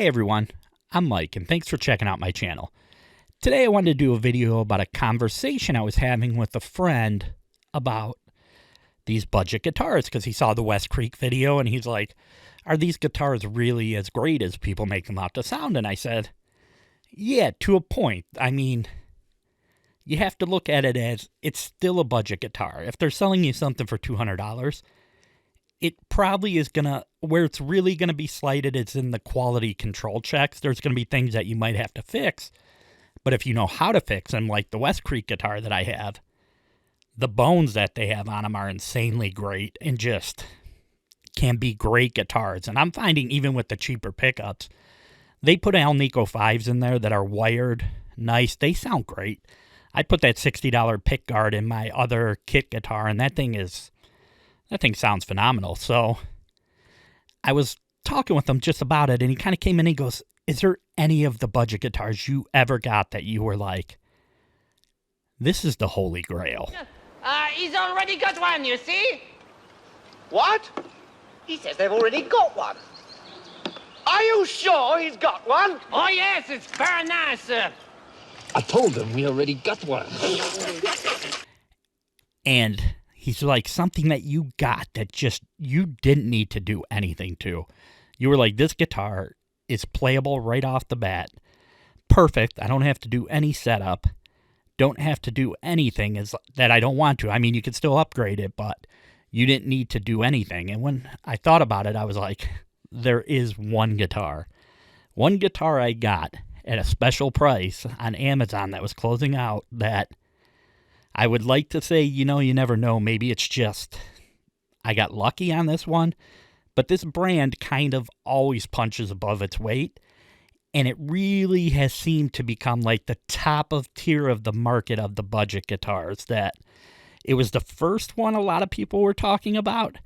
Hey everyone, I'm Mike and thanks for checking out my channel. Today I wanted to do a video about a conversation I was having with a friend about these budget guitars because he saw the West Creek video and he's like, are these guitars really as great as people make them out to sound? And I said, yeah, to a point. I mean, you have to look at it as it's still a budget guitar. If they're selling you something for $200, it probably is going to, where it's really going to be slighted is in the quality control checks. There's going to be things that you might have to fix. But if you know how to fix them, like the West Creek guitar that I have, the bones that they have on them are insanely great and just can be great guitars. And I'm finding even with the cheaper pickups, they put Alnico 5s in there that are wired nice. They sound great. I put that $60 pick guard in my other kit guitar, and that thing sounds phenomenal. So I was talking with him just about it, and he kind of came in and he goes, is there any of the budget guitars you ever got that you were like, this is the Holy Grail? He's already got one, you see? What? He says they've already got one. Are you sure he's got one? Oh, yes, it's very nice, sir. I told him we already got one. And he's like, something that you got that just you didn't need to do anything to. You were like, this guitar is playable right off the bat. Perfect. I don't have to do any setup. Don't have to do anything that I don't want to. I mean, you could still upgrade it, but you didn't need to do anything. And when I thought about it, I was like, there is one guitar. One guitar I got at a special price on Amazon that was closing out that I would like to say, you never know. Maybe it's just I got lucky on this one. But this brand kind of always punches above its weight. And it really has seemed to become like the top of tier of the market of the budget guitars. That it was the first one a lot of people were talking about.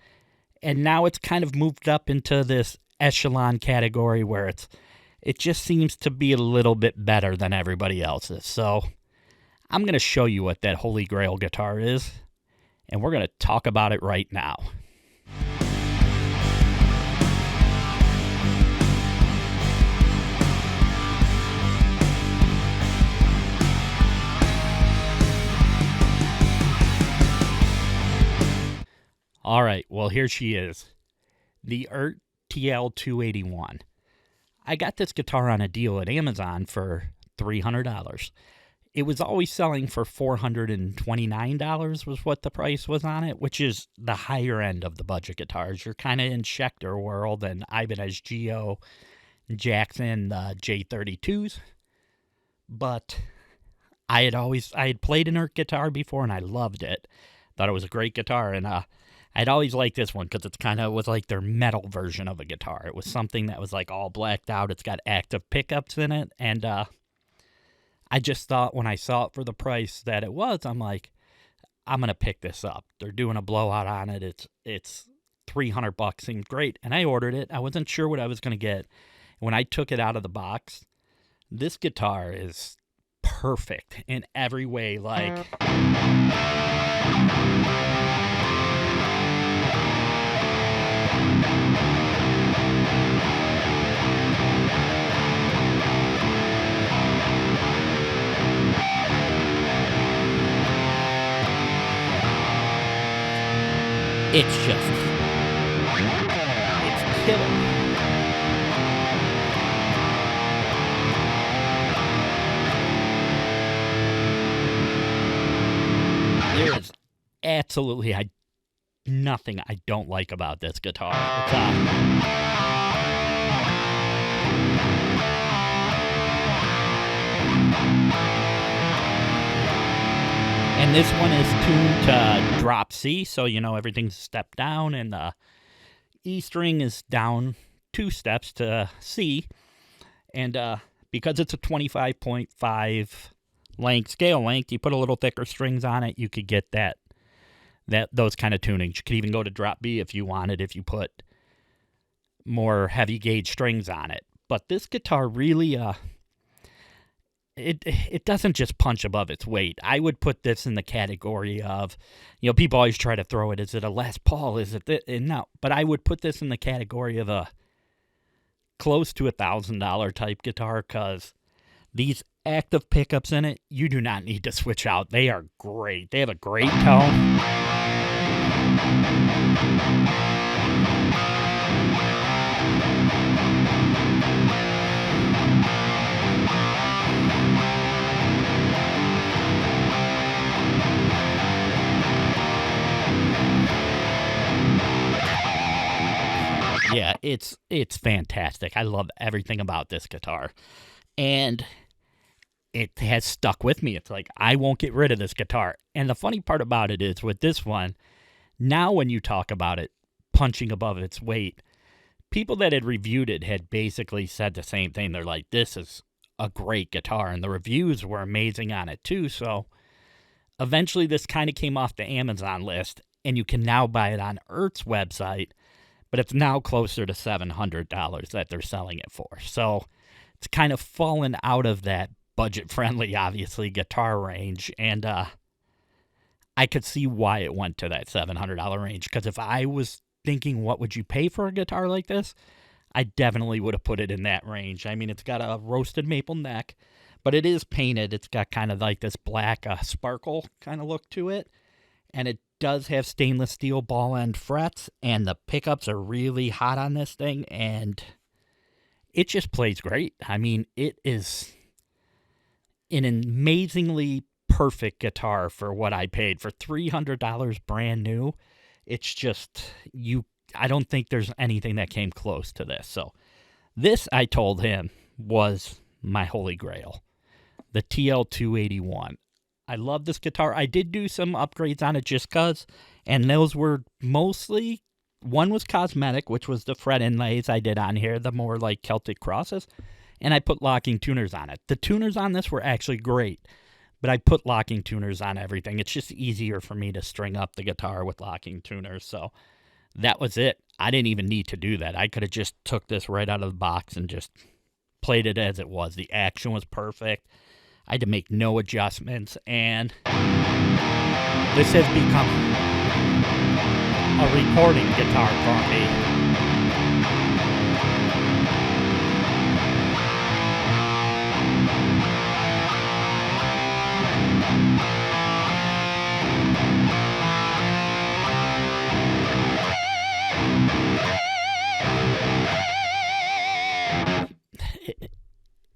And now it's kind of moved up into this echelon category where it just seems to be a little bit better than everybody else's. So I'm going to show you what that Holy Grail guitar is, and we're going to talk about it right now. All right, well, here she is, the Eart TL-281. I got this guitar on a deal at Amazon for $300. It was always selling for $429 was what the price was on it, which is the higher end of the budget guitars. You're kind of in Schecter world and Ibanez Geo, Jackson J32s. But I had played an Eart guitar before and I loved it. Thought it was a great guitar, and I'd always liked this one because it's kind of was like their metal version of a guitar. It was something that was like all blacked out. It's got active pickups in it, and I just thought when I saw it for the price that it was, I'm like, I'm gonna pick this up. They're doing a blowout on it. It's $300. Seemed great, and I ordered it. I wasn't sure what I was gonna get. When I took it out of the box, this guitar is perfect in every way. Like, it's killer. There is absolutely nothing I don't like about this guitar. And this one is tuned to drop C, so everything's stepped down, and the E string is down 2 steps to C. And because it's a 25.5 scale length, you put a little thicker strings on it, you could get those kind of tunings. You could even go to drop B if you wanted, if you put more heavy gauge strings on it. But this guitar really it doesn't just punch above its weight. I would put this in the category of, people always try to throw it. Is it a Les Paul? Is it this? No, but I would put this in the category of a close to $1,000 type guitar, because these active pickups in it, you do not need to switch out. They are great. They have a great tone. Yeah, it's fantastic. I love everything about this guitar. And it has stuck with me. It's like, I won't get rid of this guitar. And the funny part about it is, with this one, now when you talk about it punching above its weight, people that had reviewed it had basically said the same thing. They're like, this is a great guitar. And the reviews were amazing on it too. So eventually this kind of came off the Amazon list, and you can now buy it on Eart's website, but it's now closer to $700 that they're selling it for. So it's kind of fallen out of that budget-friendly, obviously, guitar range, and I could see why it went to that $700 range, because if I was thinking what would you pay for a guitar like this, I definitely would have put it in that range. I mean, it's got a roasted maple neck, but it is painted. It's got kind of like this black sparkle kind of look to it, and it does have stainless steel ball end frets, and the pickups are really hot on this thing, and it just plays great. I mean, it is an amazingly perfect guitar for what I paid. For $300 brand new, it's just, I don't think there's anything that came close to this. So this, I told him, was my Holy Grail, the TL-281. I love this guitar. I did do some upgrades on it just because, and those were mostly, one was cosmetic, which was the fret inlays I did on here, the more like Celtic crosses, and I put locking tuners on it. The tuners on this were actually great, but I put locking tuners on everything. It's just easier for me to string up the guitar with locking tuners, so that was it. I didn't even need to do that. I could have just took this right out of the box and just played it as it was. The action was perfect. I had to make no adjustments, and this has become a recording guitar for me.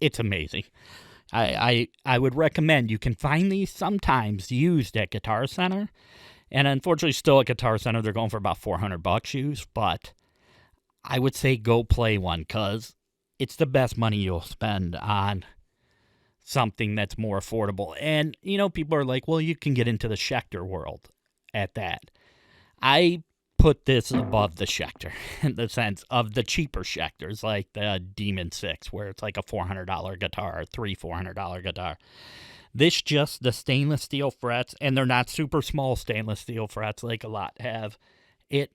It's amazing. I would recommend, you can find these sometimes used at Guitar Center, and unfortunately still at Guitar Center they're going for about $400 used, but I would say go play one, because it's the best money you'll spend on something that's more affordable. And you know, people are like, well, you can get into the Schecter world at that. I put this above the Schecter in the sense of the cheaper Schecters, like the Demon 6, where it's like a $400 guitar, $400 guitar. This just, the stainless steel frets, and they're not super small stainless steel frets like a lot have. It's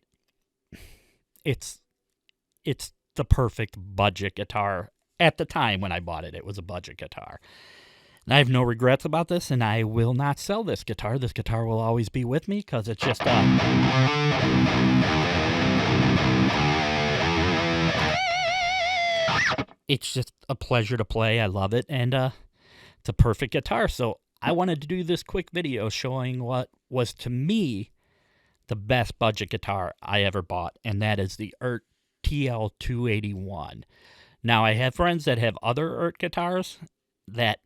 the perfect budget guitar. At the time when I bought it, it was a budget guitar. And I have no regrets about this, and I will not sell this guitar. This guitar will always be with me, because it's just it's just a pleasure to play. I love it, and it's a perfect guitar. So I wanted to do this quick video showing what was, to me, the best budget guitar I ever bought, and that is the Eart TL-281. Now, I have friends that have other Eart guitars that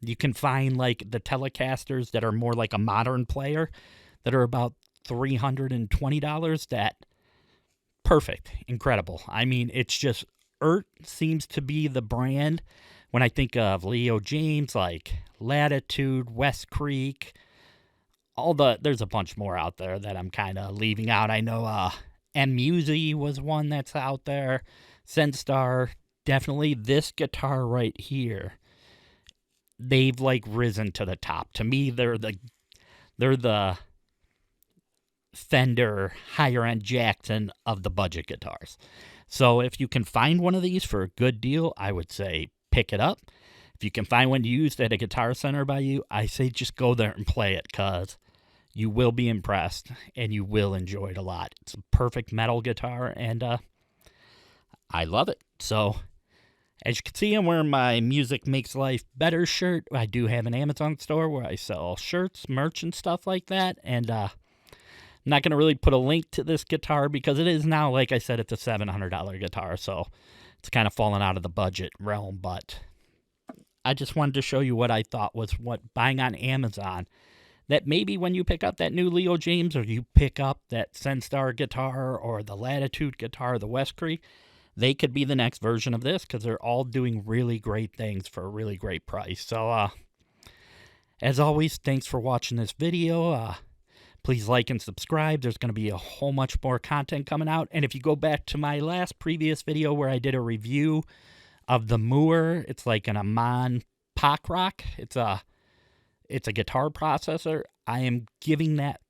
you can find, like the Telecasters that are more like a modern player, that are about $320. That, perfect, incredible. I mean, it's just, Eart seems to be the brand when I think of Leo James, like Latitude, West Creek, there's a bunch more out there that I'm kind of leaving out. I know M-Musi was one that's out there, Senstar, definitely. This guitar right here, they've like risen to the top. To me, they're the Fender higher end Jackson of the budget guitars. So if you can find one of these for a good deal, I would say pick it up. If you can find one used at a Guitar Center by you, I say just go there and play it, because you will be impressed and you will enjoy it a lot. It's a perfect metal guitar, and I love it. So, as you can see, I'm wearing my Music Makes Life Better shirt. I do have an Amazon store where I sell shirts, merch, and stuff like that. And I'm not going to really put a link to this guitar because it is now, like I said, it's a $700 guitar. So it's kind of fallen out of the budget realm. But I just wanted to show you what I thought was what buying on Amazon. That maybe when you pick up that new Leo James or you pick up that Senstar guitar or the Latitude guitar, the West Creek, they could be the next version of this because they're all doing really great things for a really great price. So, as always, thanks for watching this video. Please like and subscribe. There's going to be a whole bunch more content coming out. And if you go back to my previous video where I did a review of the Moore, it's like an Amon Pock Rock. It's a guitar processor. I am giving that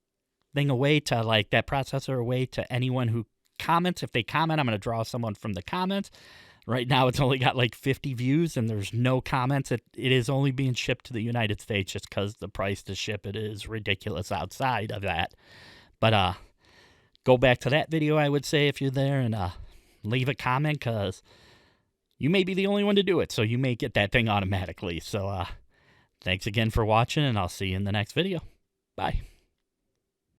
thing away to, like, that processor away to anyone who comments. If they comment, I'm going to draw someone from the comments. Right now, it's only got like 50 views, and there's no comments. It is only being shipped to the United States just because the price to ship it is ridiculous outside of that. But go back to that video, I would say, if you're there, and leave a comment because you may be the only one to do it, so you may get that thing automatically. So, thanks again for watching, and I'll see you in the next video. Bye.